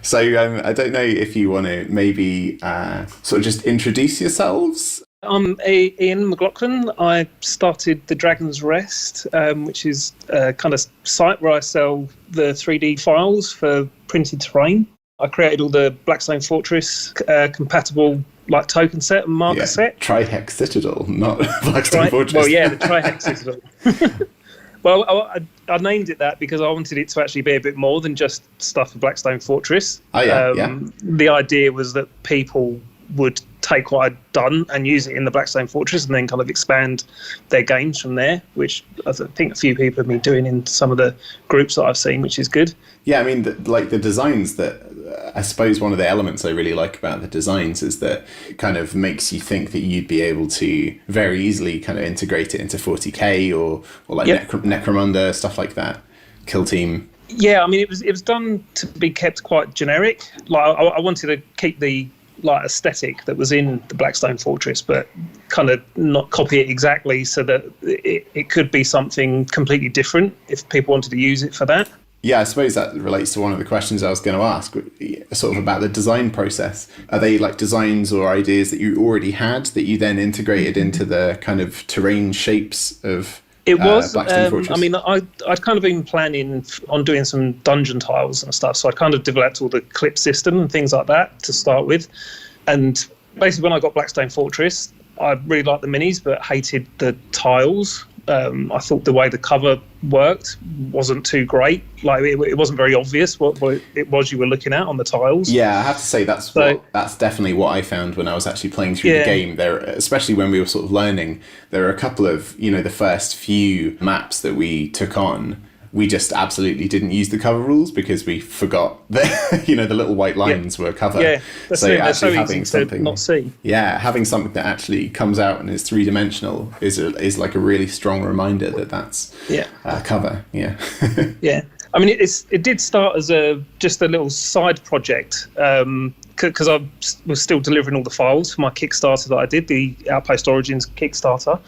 So I don't know if you want to maybe sort of just introduce yourselves. I'm Ian McLaughlin. I started the Dragon's Rest, which is a kind of site where I sell the 3D files for printed terrain. I created all the Blackstone Fortress compatible like token set and marker set. Trihex Citadel, not Blackstone Fortress. Well, yeah, the Trihex Citadel. Well, I named it that because I wanted it to actually be a bit more than just stuff for Blackstone Fortress. Oh, yeah, The idea was that people would take what I'd done and use it in the Blackstone Fortress and then kind of expand their games from there, which I think a few people have been doing in some of the groups that I've seen, which is good. Yeah, I mean, the designs that I suppose one of the elements I really like about the designs is that it kind of makes you think that you'd be able to very easily kind of integrate it into 40k or like Necromunda, stuff like that, Kill Team. Yeah, I mean, it was done to be kept quite generic. Like I wanted to keep the like aesthetic that was in the Blackstone Fortress, but kind of not copy it exactly so that it could be something completely different if people wanted to use it for that. Yeah, I suppose that relates to one of the questions I was going to ask, sort of about the design process. Are they like designs or ideas that you already had that you then integrated into the kind of terrain shapes of Blackstone Fortress? I mean, I'd kind of been planning on doing some dungeon tiles and stuff, so I kind of developed all the clip system and things like that to start with. And basically when I got Blackstone Fortress, I really liked the minis but hated the tiles. I thought the way the cover worked wasn't too great. Like it wasn't very obvious what it was you were looking at on the tiles. Yeah, I have to say that's definitely what I found when I was actually playing through the game. There, especially when we were sort of learning, there were a couple of the first few maps that we took on. We just absolutely didn't use the cover rules because we forgot that the little white lines were cover. Yeah, so actually having something to not see. Yeah, having something that actually comes out and is 3-dimensional is like a really strong reminder that that's cover. Yeah. Yeah. I mean, it did start as just a little side project because I was still delivering all the files for my Kickstarter that I did, the Outpost Origins Kickstarter.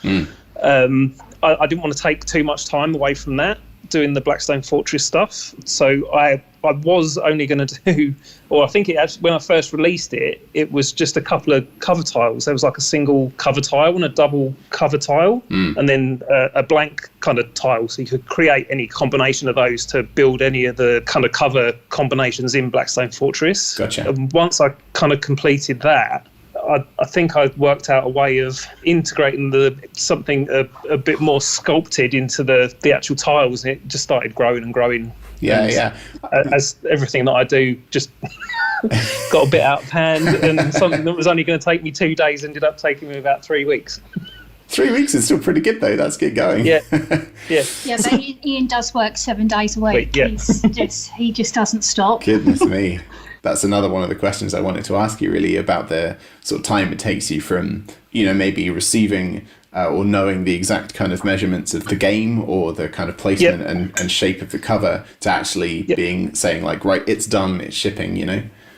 I didn't want to take too much time away from that, doing the Blackstone Fortress stuff. So I was only going to do, or I think it actually, when I first released it, it was just a couple of cover tiles. There was like a single cover tile and a double cover tile, and then a blank kind of tile. So you could create any combination of those to build any of the kind of cover combinations in Blackstone Fortress. Gotcha. And once I kind of completed that, I think I worked out a way of integrating something a bit more sculpted into the actual tiles, and it just started growing and growing. Yeah. As everything that I do just got a bit out of hand, and something that was only going to take me 2 days ended up taking me about 3 weeks. 3 weeks is still pretty good though. That's good going. Yeah. Yeah, but Ian does work 7 days a week. Yeah. He just doesn't stop. Goodness me. That's another one of the questions I wanted to ask you, really, about the sort of time it takes you from, maybe receiving or knowing the exact kind of measurements of the game or the kind of placement and shape of the cover to actually saying like, right, it's done, it's shipping,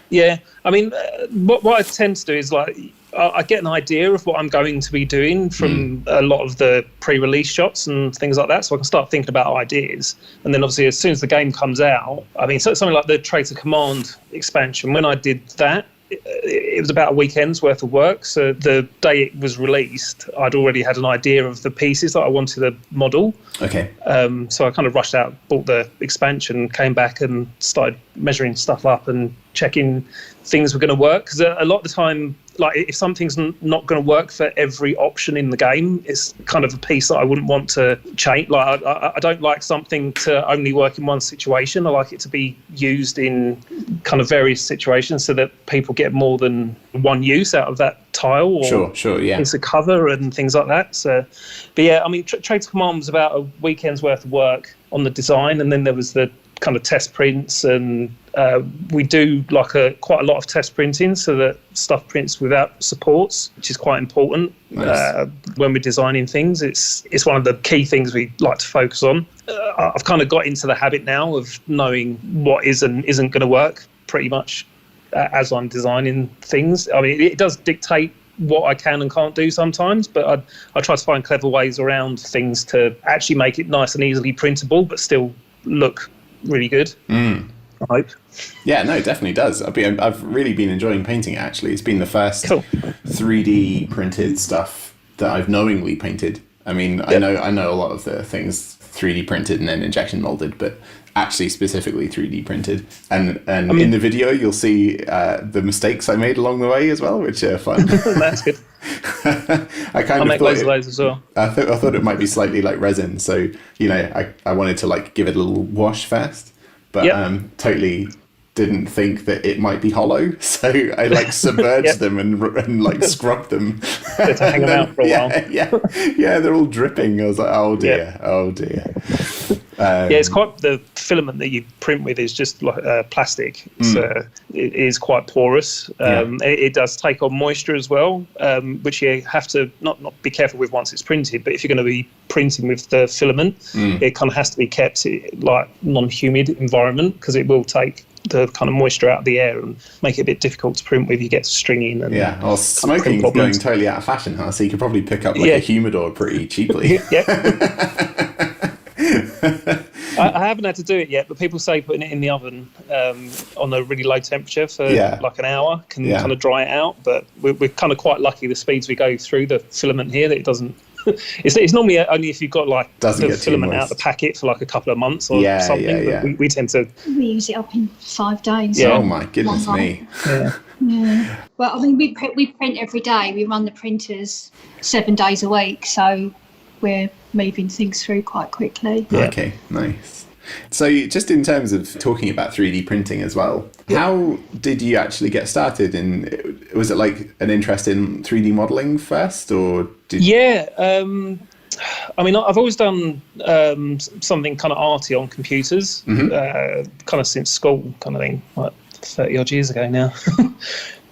Yeah, I mean, what I tend to do is like, I get an idea of what I'm going to be doing from a lot of the pre-release shots and things like that, so I can start thinking about ideas. And then obviously as soon as the game comes out, I mean, something like the Traitor Command expansion, when I did that, it was about a weekend's worth of work. So the day it was released, I'd already had an idea of the pieces that I wanted to model. Okay. So I kind of rushed out, bought the expansion, came back and started measuring stuff up and checking things were going to work. Because a lot of the time, like if something's not going to work for every option in the game, it's kind of a piece that I wouldn't want to change. Like I don't like something to only work in one situation. I like it to be used in kind of various situations so that people get more than one use out of that tile or sure, yeah, piece of cover and things like that. So, but yeah, I mean, Traitor Command was about a weekend's worth of work on the design, and then there was the kind of test prints, and we do like quite a lot of test printing so that stuff prints without supports, which is quite important. Nice. When we're designing things. It's one of the key things we like to focus on. I've kind of got into the habit now of knowing what is and isn't going to work pretty much as I'm designing things. I mean, it does dictate what I can and can't do sometimes, but I try to find clever ways around things to actually make it nice and easily printable but still look really good. I hope. Yeah, no, it definitely does. I've really been enjoying painting it, actually. It's been the first Cool. 3D printed stuff that I've knowingly painted. I mean, I know a lot of the things 3D printed and then injection molded, but actually specifically 3D printed. And in the video, you'll see the mistakes I made along the way as well, which are fun. That's good. I make loads of those as well. I thought it might be slightly like resin, so I wanted to like give it a little wash first, but totally didn't think that it might be hollow, so I like submerged them and like scrubbed them. To hang them out for a while. Yeah, they're all dripping. I was like, oh dear. It's quite, the filament that you print with is just like plastic. So it is quite porous. It does take on moisture as well, which you have to not be careful with once it's printed. But if you're going to be printing with the filament, it kind of has to be kept like non-humid environment, because it will take the kind of moisture out of the air and make it a bit difficult to print with. You get stringing and well, smoking's going totally out of fashion, huh? So you could probably pick up like a humidor pretty cheaply. I haven't had to do it yet, but people say putting it in the oven on a really low temperature for like an hour can kind of dry it out. But we're kind of quite lucky the speeds we go through the filament here that it doesn't. It's normally only if you've got like the filament out of the packet for like a couple of months or something. But we tend to. We use it up in 5 days. Yeah. Oh my goodness me. Yeah. Well, I mean, we print every day. We run the printers 7 days a week, so we're moving things through quite quickly. Okay, nice. So just in terms of talking about 3D printing as well, how did you actually get started? Was it like an interest in 3D modelling first, or did I mean, I've always done something kind of arty on computers, kind of since school, kind of thing, like 30 odd years ago now.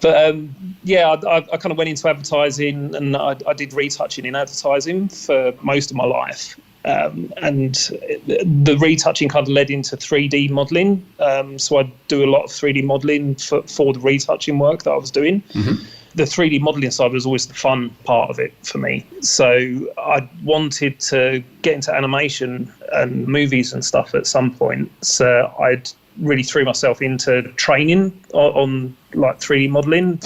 But I kind of went into advertising, and I did retouching in advertising for most of my life. And the retouching kind of led into 3D modelling. So I do a lot of 3D modelling for the retouching work that I was doing. The 3D modelling side was always the fun part of it for me. So I wanted to get into animation and movies and stuff at some point. So I'd really threw myself into training on like 3D modelling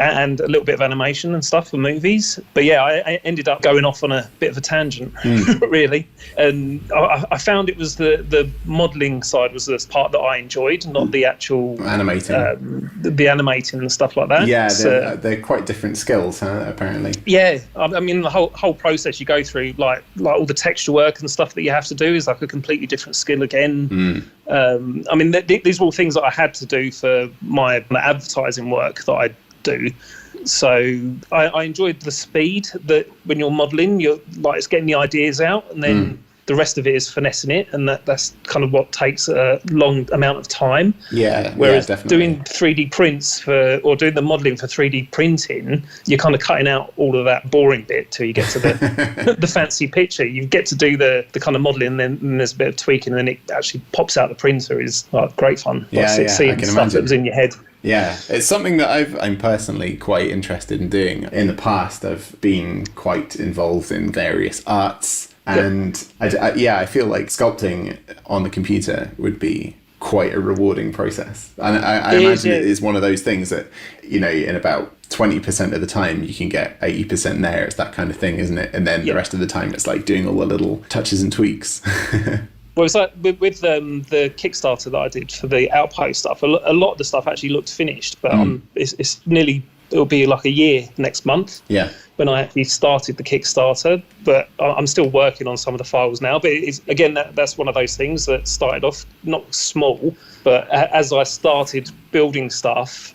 and a little bit of animation and stuff for movies. But I ended up going off on a bit of a tangent, really. And I found it was the modelling side was the part that I enjoyed, not the actual animating, the animating and stuff like that. Yeah, they're quite different skills, apparently. Yeah, I mean the whole process you go through, like all the texture work and stuff that you have to do, is like a completely different skill again. I mean, these were all things that I had to do for my advertising work that I do. So I enjoyed the speed that when you're modelling, you're like, it's getting the ideas out, and then the rest of it is finessing it, and that's kind of what takes a long amount of time. Whereas doing 3D prints or doing the modelling for 3D printing, you're kind of cutting out all of that boring bit till you get to the the fancy picture. You get to do the kind of modelling, and then there's a bit of tweaking, and then it actually pops out the printer. Is like great fun. Seeing stuff that was in your head. Yeah, it's something that I'm personally quite interested in doing. In the past, I've been quite involved in various arts. And I feel like sculpting on the computer would be quite a rewarding process. And I imagine it is one of those things that, in about 20% of the time you can get 80% there. It's that kind of thing, isn't it? And then the rest of the time it's like doing all the little touches and tweaks. Well, it's like with the Kickstarter that I did for the Outpost stuff, a lot of the stuff actually looked finished, but it'll be like a year next month. When I actually started the Kickstarter, but I'm still working on some of the files now. But that's one of those things that started off not small, but as I started building stuff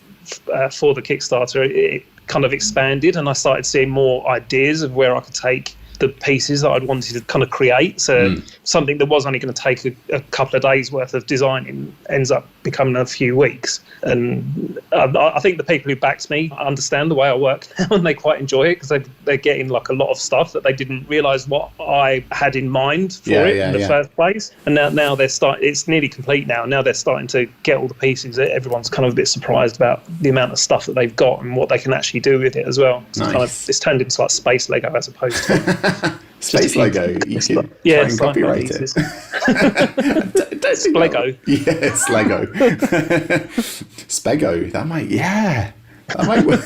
for the Kickstarter, it kind of expanded, and I started seeing more ideas of where I could take the pieces that I'd wanted to kind of create. So something that was only going to take a couple of days worth of designing ends up becoming a few weeks. And I think the people who backed me understand the way I work now, and they quite enjoy it, because they're getting like a lot of stuff that they didn't realise what I had in mind for in the first place. And now they're it's nearly complete now. Now they're starting to get all the pieces. Everyone's kind of a bit surprised about the amount of stuff that they've got and what they can actually do with it as well. Nice. It's turned into like space Lego as opposed to Space Lego. You can try and sign copyright pieces. it. Don't do Lego. Yeah, it's Lego. Spego. That might work.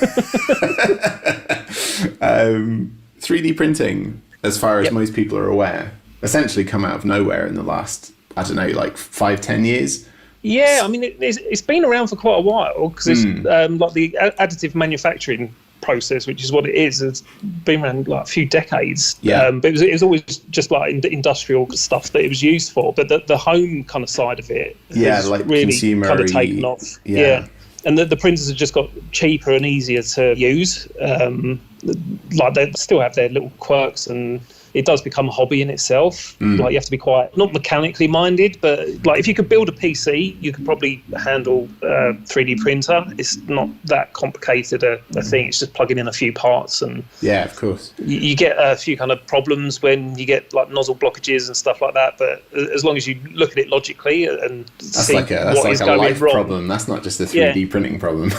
3D printing, as far as most people are aware, essentially come out of nowhere in the last, I don't know, like 5-10 years. Yeah, I mean, it's been around for quite a while because it's like the additive manufacturing process, which is what it is. It's been around like a few decades. Yeah. But it was always just like industrial stuff that it was used for. But the home kind of side of it has like really consumer-y, kind of taken off. Yeah. And the printers have just got cheaper and easier to use. Like they still have their little quirks, and it does become a hobby in itself. Like you have to be quite, not mechanically minded, but like if you could build a PC, you could probably handle a 3D printer. It's not that complicated a thing. It's just plugging in a few parts, and yeah, of course. You get a few kind of problems when you get like nozzle blockages and stuff like that. But as long as you look at it logically and see what is going life wrong. Problem. That's not just a 3D printing problem.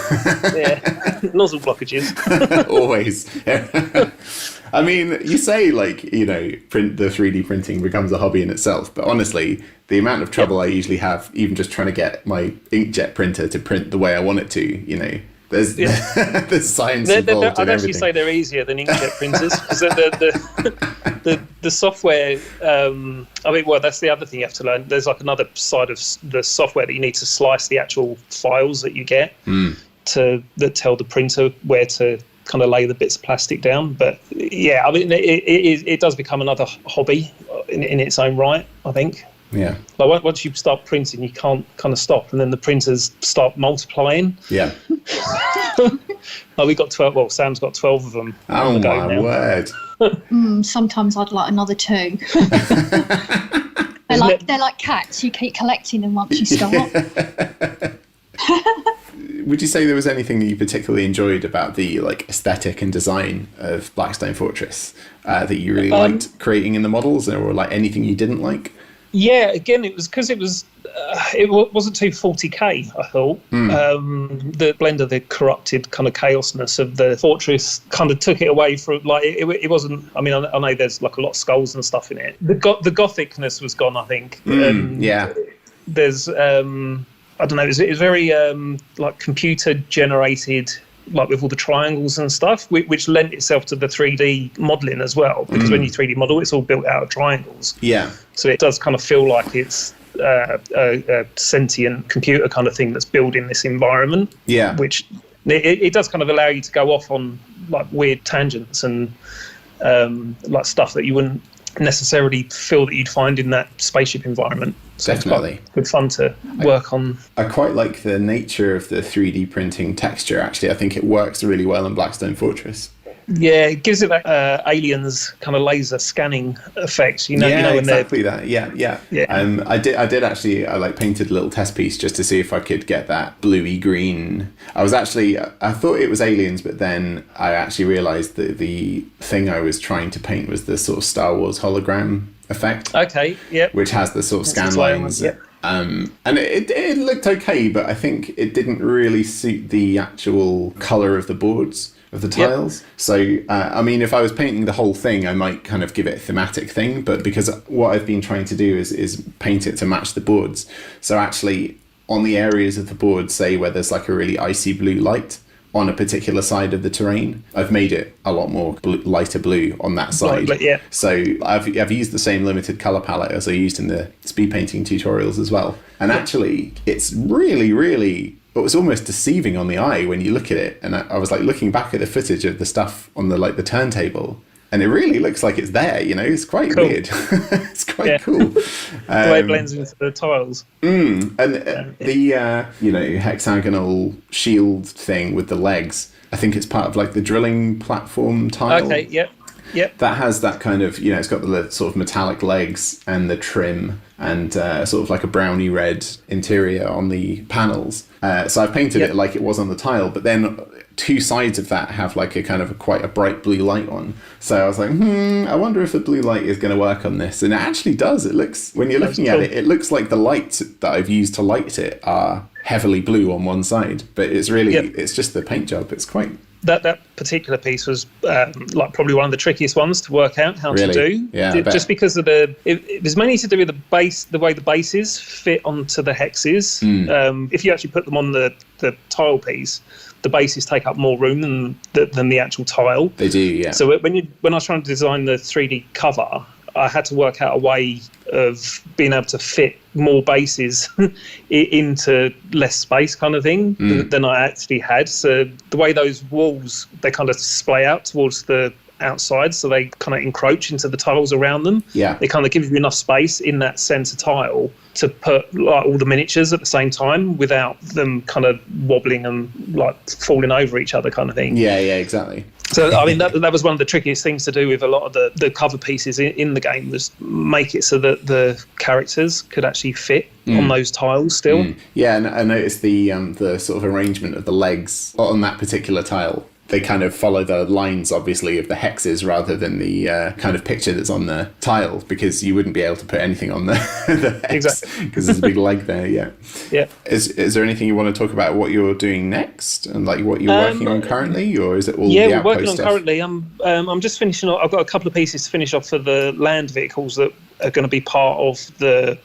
Nozzle blockages. Always. I mean, you say like, the 3D printing becomes a hobby in itself, but honestly, the amount of trouble I usually have, even just trying to get my inkjet printer to print the way I want it to, there's there's science involved. I'd actually say they're easier than inkjet printers because the software. That's the other thing you have to learn. There's like another side of the software that you need to slice the actual files that you get that tell the printer where to kind of lay the bits of plastic down. But yeah, I mean, it does become another hobby in its own right, I think. Yeah. Like once you start printing, you can't kind of stop, and then the printers start multiplying. Yeah. We got 12. Well, Sam's got 12 of them. Oh my word! Sometimes I'd like another 2. They're like cats. You keep collecting them once you start. Would you say there was anything that you particularly enjoyed about the aesthetic and design of Blackstone Fortress that you really liked creating in the models, or like anything you didn't like? Yeah, again, it was because it wasn't too 40k. I thought the blend of the corrupted kind of chaosness of the fortress kind of took it away from it wasn't. I mean, I know there's like a lot of skulls and stuff in it. The gothicness was gone, I think. There's I don't know. It was very like computer generated, like with all the triangles and stuff, which lent itself to the 3D modelling as well. Because when you 3D model, it's all built out of triangles. Yeah. So it does kind of feel like it's a sentient computer kind of thing that's building this environment. Yeah. Which it does kind of allow you to go off on like weird tangents and like stuff that you wouldn't necessarily feel that you'd find in that spaceship environment. So definitely. It's quite good fun to work on. I quite like the nature of the 3D printing texture, actually. I think it works really well in Blackstone Fortress. Yeah, it gives it that Aliens kind of laser scanning effect. You know when exactly that. Yeah. I did actually. I painted a little test piece just to see if I could get that bluey green. I thought it was Aliens, but then I actually realised that the thing I was trying to paint was the sort of Star Wars hologram effect. Okay. Yeah. Which has the sort of scan lines. Yeah. And it looked okay, but I think it didn't really suit the actual colour of the boards. Of the tiles. Yep. So, I mean, if I was painting the whole thing, I might kind of give it a thematic thing, but because what I've been trying to do is paint it to match the boards. So actually, on the areas of the board, say where there's like a really icy blue light on a particular side of the terrain, I've made it a lot more lighter blue on that side. Yeah. So I've used the same limited color palette as I used in the speed painting tutorials as well. And actually, it's really, really... It was almost deceiving on the eye when you look at it. And I was looking back at the footage of the stuff on the turntable, and it really looks like it's there, It's quite weird. It's quite cool. The way it blends into the tiles. And the hexagonal shield thing with the legs, I think it's part of the drilling platform tile. Okay, yep. That has that kind of, it's got the sort of metallic legs and the trim and sort of like a browny red interior on the panels. So I've painted it like it was on the tile, but then two sides of that have quite a bright blue light on. So I was like, I wonder if the blue light is going to work on this. And it actually does. It looks, when you're looking at it, it looks like the lights that I've used to light it are heavily blue on one side, but it's really, it's just the paint job. It's quite that particular piece was like probably one of the trickiest ones to work out how to do. Yeah, I bet. Just because of it was mainly to do with the way the bases fit onto the hexes. If you actually put them on the tile piece, the bases take up more room than the actual tile. They do, yeah. So when I was trying to design the 3D cover, I had to work out a way of being able to fit more bases into less space kind of thing than I actually had. So the way those walls, they kind of splay out towards the outside, so they kind of encroach into the tiles around them. Yeah. It kind of gives you enough space in that centre tile to put like all the miniatures at the same time without them kind of wobbling and like falling over each other kind of thing. Yeah, exactly. So, I mean, that was one of the trickiest things to do with a lot of the cover pieces in the game, was make it so that the characters could actually fit on those tiles still. Yeah, and I noticed the sort of arrangement of the legs on that particular tile. They kind of follow the lines, obviously, of the hexes rather than the kind of picture that's on the tile, because you wouldn't be able to put anything on the hex. Exactly. Because there's a big leg there, yeah. Yeah. Is there anything you want to talk about what you're doing next and like what you're working on currently, or is it all the we're outpost working on stuff? currently. I'm just finishing off. I've got a couple of pieces to finish off for the land vehicles that are going to be part of the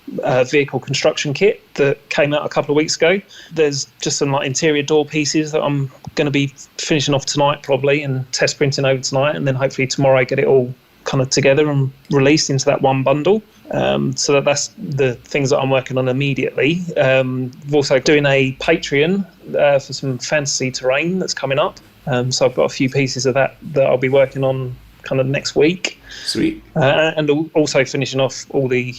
vehicle construction kit that came out a couple of weeks ago. There's just some like interior door pieces that I'm going to be finishing off tonight probably and test printing over tonight, and then hopefully tomorrow get it all kind of together and released into that one bundle. So that's the things that I'm working on immediately. We're also doing a Patreon for some fantasy terrain that's coming up. So I've got a few pieces of that I'll be working on kind of next week. Sweet. And also finishing off all the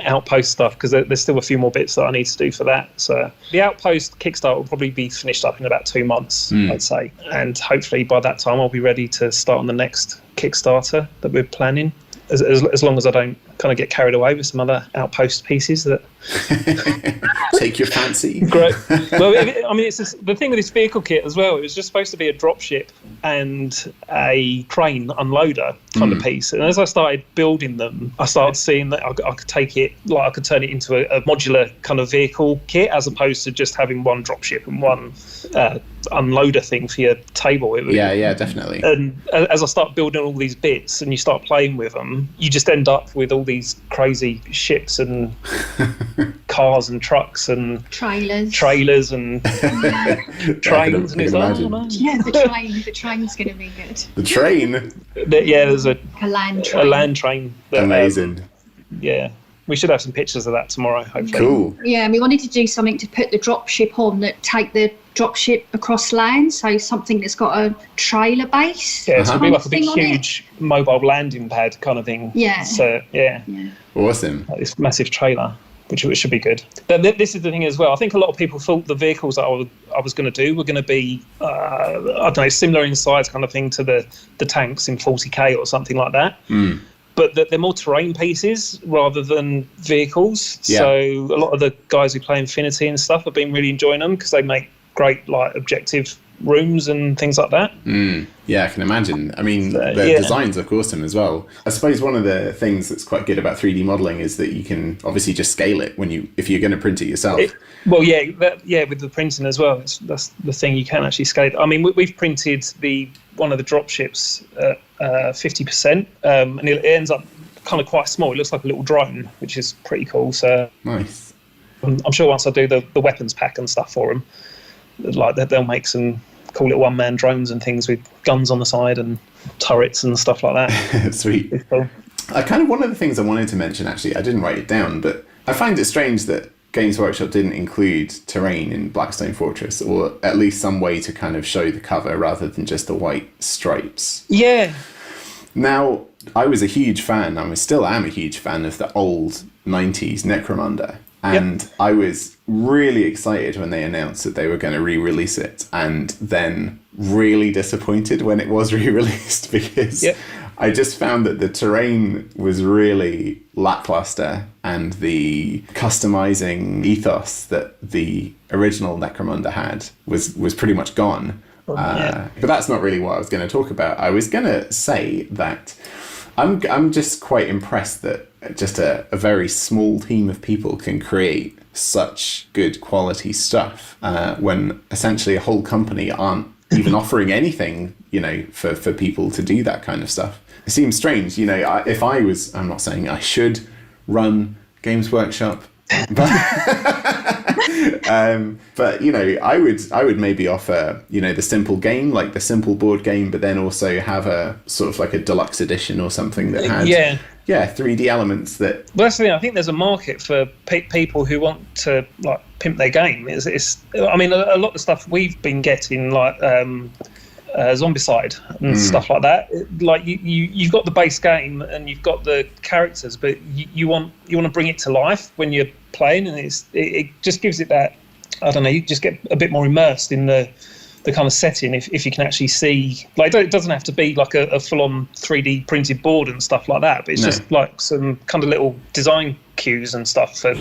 Outpost stuff, because there's still a few more bits that I need to do for that. So the Outpost Kickstart will probably be finished up in about 2 months, I'd say. And hopefully by that time I'll be ready to start on the next Kickstarter that we're planning. As long as I don't kind of get carried away with some other Outpost pieces that take your fancy. Great. Well, it's the thing with this vehicle kit as well. It was just supposed to be a dropship and a crane unloader kind of piece. And as I started building them, I started seeing that I could take it, like I could turn it into a modular kind of vehicle kit, as opposed to just having one dropship and one unloader thing for your table. Yeah, definitely. And as I start building all these bits and you start playing with them, you just end up with all these crazy ships and cars and trucks and trailers and trains. And it's like, oh, no. Yeah, the train's going to be good. The train? There's a land train. Amazing. Yeah. We should have some pictures of that tomorrow, hopefully. Cool. Yeah, and we wanted to do something to put the dropship on that take the dropship across land, so something that's got a trailer base. Yeah, so it'd be like a big, huge mobile landing pad kind of thing. Yeah. So, yeah. Awesome. Like this massive trailer, which should be good. But this is the thing as well. I think a lot of people thought the vehicles that I was going to do were going to be, I don't know, similar in size kind of thing to the tanks in 40k or something like that. But they're more terrain pieces rather than vehicles. Yeah. So a lot of the guys who play Infinity and stuff have been really enjoying them because they make great like objective rooms and things like that. Yeah, I can imagine. I mean, the designs look awesome as well. I suppose one of the things that's quite good about 3D modelling is that you can obviously just scale it if you're going to print it yourself. With the printing as well. That's the thing, you can actually scale it. I mean, we've printed one of the dropships at 50%, and it ends up kind of quite small. It looks like a little drone, which is pretty cool. So nice. I'm sure once I do the weapons pack and stuff for them, like they'll make some cool little one-man drones and things with guns on the side and turrets and stuff like that. Sweet. Cool. One of the things I wanted to mention, actually, I didn't write it down, but I find it strange that Games Workshop didn't include terrain in Blackstone Fortress, or at least some way to kind of show the cover rather than just the white stripes. Yeah. Now, I was a huge fan, I still am a huge fan of the old 90s Necromunda. And I was really excited when they announced that they were going to re-release it, and then really disappointed when it was re-released because I just found that the terrain was really lackluster, and the customizing ethos that the original Necromunda had was pretty much gone. But that's not really what I was going to talk about. I was going to say that I'm just quite impressed that just a very small team of people can create such good quality stuff when essentially a whole company aren't even offering anything, for people to do that kind of stuff. It seems strange, if I was, I'm not saying I should run Games Workshop, but but I would maybe offer the simple game, like the simple board game, but then also have a sort of like a deluxe edition or something that had 3D elements. That well, that's the thing. I think there's a market for people who want to like pimp their game. I mean, a lot of the stuff we've been getting, like Zombicide and stuff like that. Like you've got the base game and you've got the characters, but you want to bring it to life when you're playing, and it just gives it that, I don't know, you just get a bit more immersed in the kind of setting if you can actually see, like, it doesn't have to be like a full-on 3D printed board and stuff like that, but it's just like some kind of little design cues and stuff for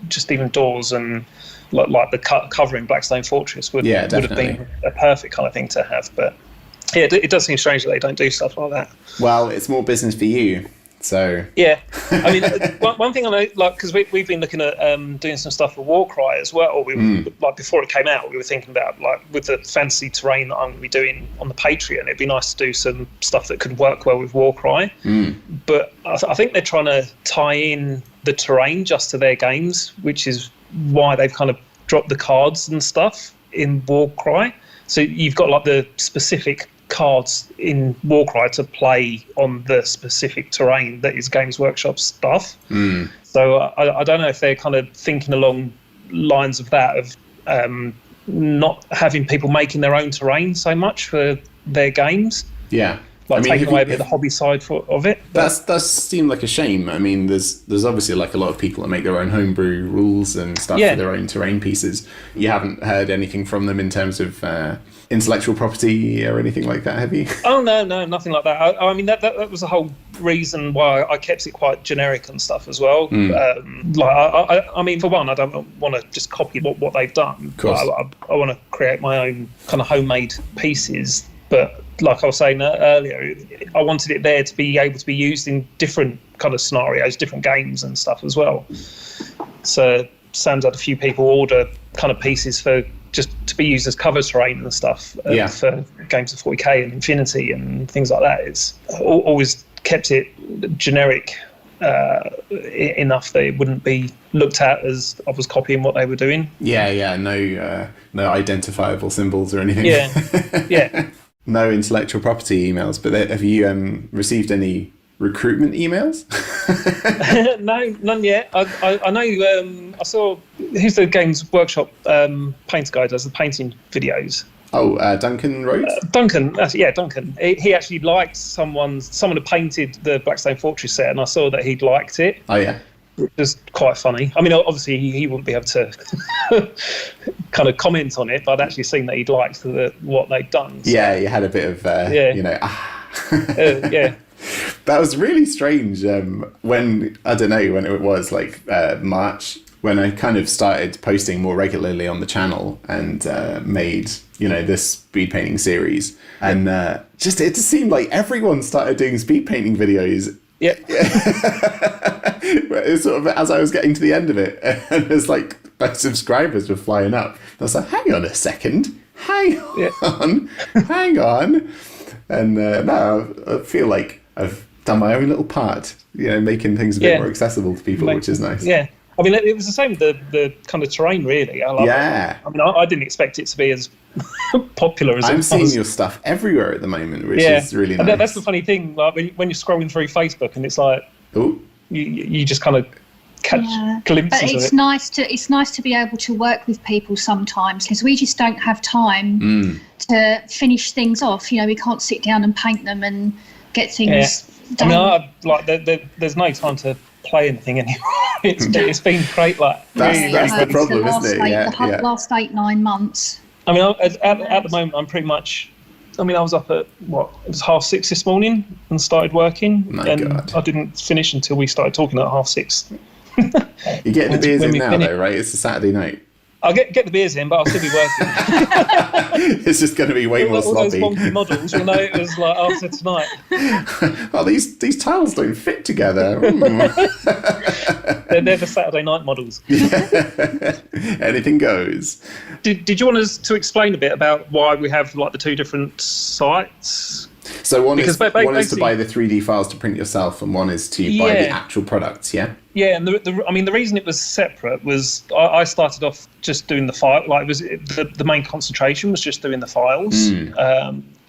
just even doors, and like the cover in Blackstone Fortress would have been a perfect kind of thing to have. But yeah, it does seem strange that they don't do stuff like that. Well, it's more business for you, so yeah. I mean, one thing I know, like, because we've been looking at doing some stuff for Warcry as well. Like before it came out, we were thinking about, like, with the fantasy terrain that I'm going to be doing on the Patreon, it'd be nice to do some stuff that could work well with Warcry. But I think they're trying to tie in the terrain just to their games, which is why they've kind of dropped the cards and stuff in Warcry. So you've got like the specific cards in Warcry to play on the specific terrain that is Games Workshop stuff. So I don't know if they're kind of thinking along lines of that, of not having people making their own terrain so much for their games. Yeah. Like, taking away a bit of the hobby side of it. That does seem like a shame. I mean, there's obviously like a lot of people that make their own homebrew rules and stuff for their own terrain pieces. You haven't heard anything from them in terms of intellectual property or anything like that, have you? Oh, no, nothing like that. I mean, that was the whole reason why I kept it quite generic and stuff as well. I mean, for one, I don't want to just copy what they've done. Of course. I want to create my own kind of homemade pieces, but like I was saying earlier, I wanted it there to be able to be used in different kind of scenarios, different games and stuff as well. So Sam's had a few people order kind of pieces for just to be used as cover terrain and stuff for games of 40k and Infinity and things like that. It's always kept it generic enough that it wouldn't be looked at as I was copying what they were doing. No identifiable symbols or anything. Yeah. No intellectual property emails, but have you received any recruitment emails? No, none yet. I know. I saw, who's the Games Workshop painter guy, does the painting videos. Oh, Duncan Rhodes? Duncan. He actually liked someone had painted the Blackstone Fortress set, and I saw that he'd liked it. Oh yeah. Which is quite funny. I mean, obviously he wouldn't be able to kind of comment on it, but I'd actually seen that he'd liked what they'd done. So. Yeah, you had a bit of, yeah. That was really strange when it was like March, when I kind of started posting more regularly on the channel and made, this speed painting series. And it just seemed like everyone started doing speed painting videos. Yeah. It was sort of as I was getting to the end of it, and it's like my subscribers were flying up. I was like, hang on a second. Hang on. And now I feel like I've done my own little part, making things a bit more accessible to people, which is nice. Yeah. I mean, it was the same with the kind of terrain, really. I love it. I mean, I didn't expect it to be as popular as it was. I'm seeing your stuff everywhere at the moment, which is really nice. And that's the funny thing, like when you're scrolling through Facebook and it's like, you just kind of catch glimpses of it. But it's nice to be able to work with people sometimes, because we just don't have time to finish things off. We can't sit down and paint them and get things done. I mean, there's no time to play anything anymore. It's been great. Like that's the problem, isn't it? The last 8-9 months. I mean, at the moment, I'm pretty much. I mean, I was up at it was 6:30 this morning and started working, God. I didn't finish until we started talking at 6:30. You're getting the beers in now, though, right? It's a Saturday night. I'll get the beers in, but I'll still be working. It's just going to be way more all those sloppy. wonky models, you'll know it was like after tonight. Oh, these tiles don't fit together. They're the Saturday night models. Anything goes. Did you want us to explain a bit about why we have like the two different sites? So one is to basically- buy the 3D files to print yourself, and one is to buy the actual products. Yeah. Yeah, and the reason it was separate was I started off just doing the file. Like it was the main concentration was just doing the files.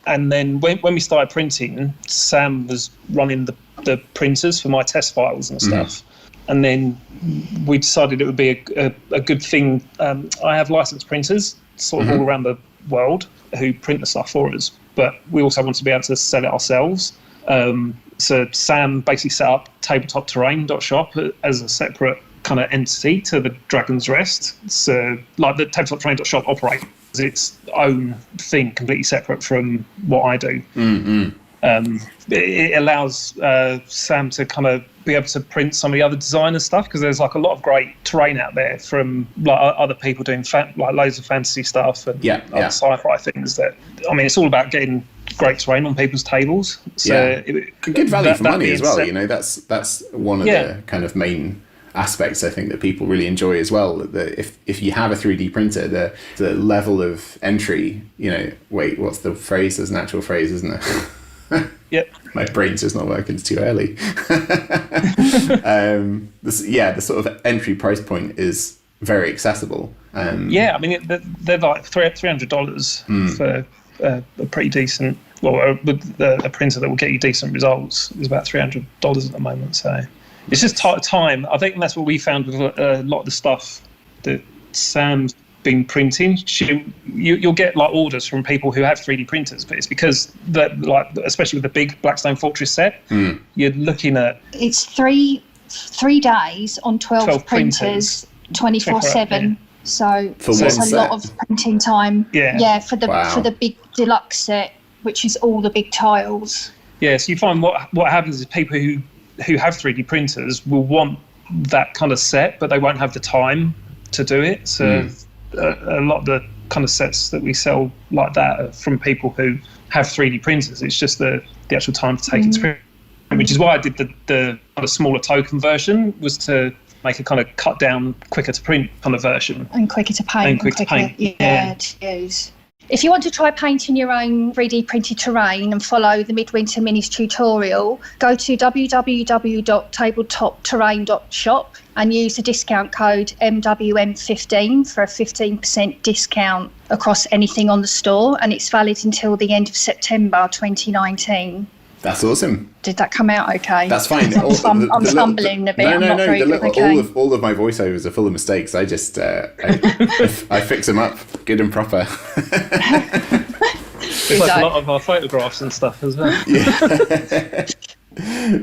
And then when we started printing, Sam was running the printers for my test files and stuff. And then we decided it would be a good thing. I have licensed printers sort of all around the world who print the stuff for us, but we also want to be able to sell it ourselves. So Sam basically set up Tabletop Terrain.shop as a separate kind of entity to the Dragon's Rest. So like the Tabletop Terrain.shop operates as its own thing, completely separate from what I do. It allows Sam to kind of be able to print some of the other designer stuff, because there's like a lot of great terrain out there from like other people doing like loads of fantasy stuff and other sci-fi things. That I mean, it's all about getting great terrain on people's tables. So good value for money as well. You know, that's one of the kind of main aspects I think that people really enjoy as well. That if you have a 3D printer, the level of entry. You know, wait, what's the phrase? There's an actual phrase, isn't there? Yep. My brain's just not working. It's too early. The sort of entry price point is very accessible. I mean, they're like $300 for a pretty decent. Well, with a printer that will get you decent results is about $300 at the moment. So it's just time. I think that's what we found with a lot of the stuff that Sam's been printing. You'll get like orders from people who have 3D printers, but it's because that, like, especially with the big Blackstone Fortress set, you're looking at it's three days on 12 printers 24/7. So it's a lot of printing time. For the big deluxe set, which is all the big tiles. So you find what happens is people who have 3D printers will want that kind of set, but they won't have the time to do it. So a lot of the kind of sets that we sell like that are from people who have 3D printers. It's just the actual time to take it to print, which is why I did the kind of smaller token version, was to make a kind of cut down, quicker to print kind of version. And quicker to paint. To use. If you want to try painting your own 3D printed terrain and follow the Midwinter Minis tutorial, go to www.tabletopterrain.shop and use the discount code MWM15 for a 15% discount across anything on the store, and it's valid until the end of September 2019. That's awesome. Did that come out okay? That's fine. I'm fumbling a bit. All of my voiceovers are full of mistakes. I just I fix them up good and proper. It's like a lot of our photographs and stuff as well.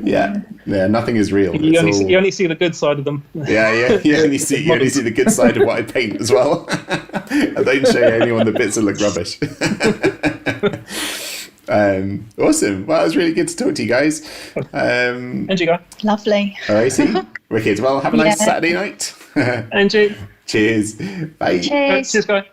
Yeah, nothing is real. You only see the good side of them. You only see the good side of what I paint as well. I don't show anyone the bits that look rubbish. Awesome. Well, it was really good to talk to you guys. And you go. Lovely. All right, see. Wicked. Well, have a nice Saturday night. And you. Cheers. Bye. Cheers. Cheers, guys.